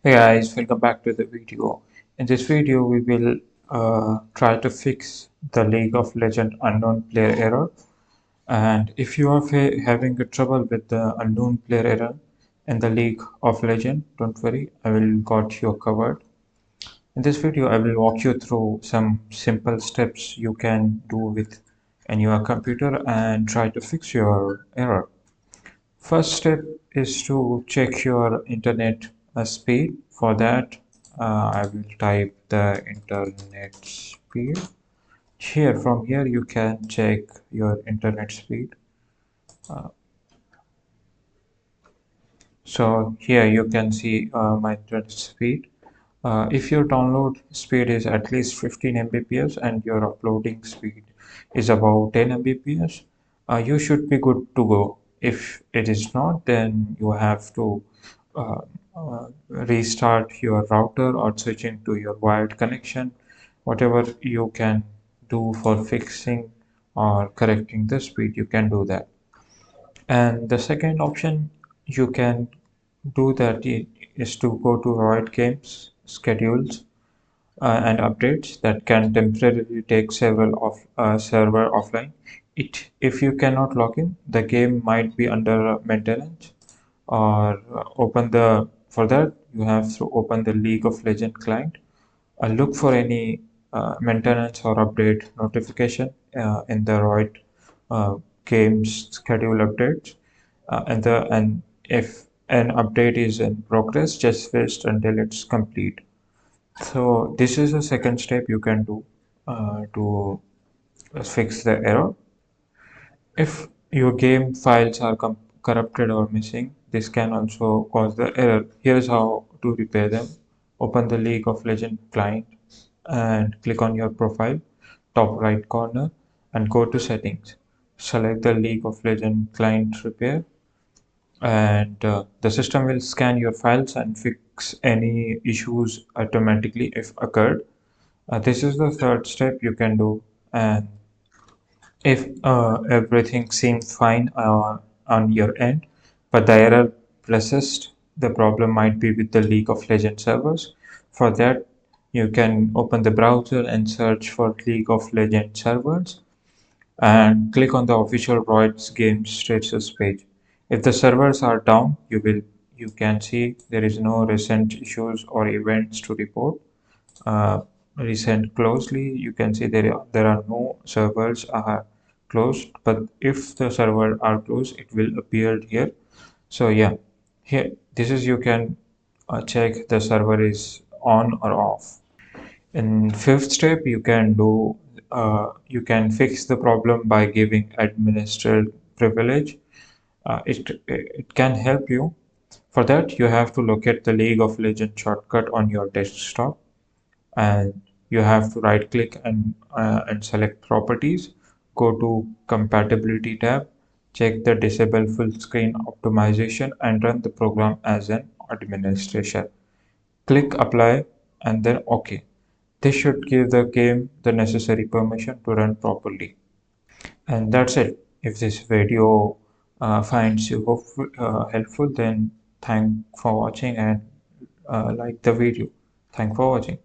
Hey guys, welcome back to the video. In this video, we will try to fix the League of Legends unknown player error. And if you are having a trouble with the unknown player error in the League of Legends, don't worry, I will got you covered. In this video, I will walk you through some simple steps you can do with in your computer and try to fix your error. First step is to check your internet speed. For that, I will type the internet speed. Here, from here, you can check your internet speed. So here you can see my internet speed. If your download speed is at least 15 Mbps and your uploading speed is about 10 Mbps, you should be good to go. If it is not, then you have to uh, restart your router or switch into your wired connection. Whatever you can do for fixing or correcting the speed, you can do that. And the second option you can do that is to go to Riot Games schedules and updates that can temporarily take several of server offline. If you cannot log in, the game might be under maintenance, or open the for that you have to open the League of Legends client. Look for any maintenance or update notification in the Riot Games schedule updates, and if an update is in progress, just wait until it's complete. So this is the second step you can do to fix the error. If your game files are corrupted or missing, this can also cause the error. Here's how to repair them. Open the League of Legends client and click on your profile, top right corner, and go to settings. Select the League of Legends client repair, and the system will scan your files and fix any issues automatically if occurred. This is the third step you can do, and if everything seems fine on your end, but the error persists, the problem might be with the League of Legends servers. For that, you can open the browser and search for League of Legends servers and click on the official Riot Games status page. If the servers are down, you can see there is no recent issues or events to report. uh, Recent closely, you can see there are no servers are closed, but if the server are closed, it will appear here. So yeah, here this is you can check the server is on or off. In fifth step, you can fix the problem by giving administrative privilege. It can help you. For that, you have to locate the League of Legends shortcut on your desktop, and you have to right click and select properties. Go to compatibility tab, check the disable full screen optimization, and run the program as an administration. Click apply and then OK. This should give the game the necessary permission to run properly. And that's it. If this video finds you helpful, then thank for watching and like the video. Thank for watching.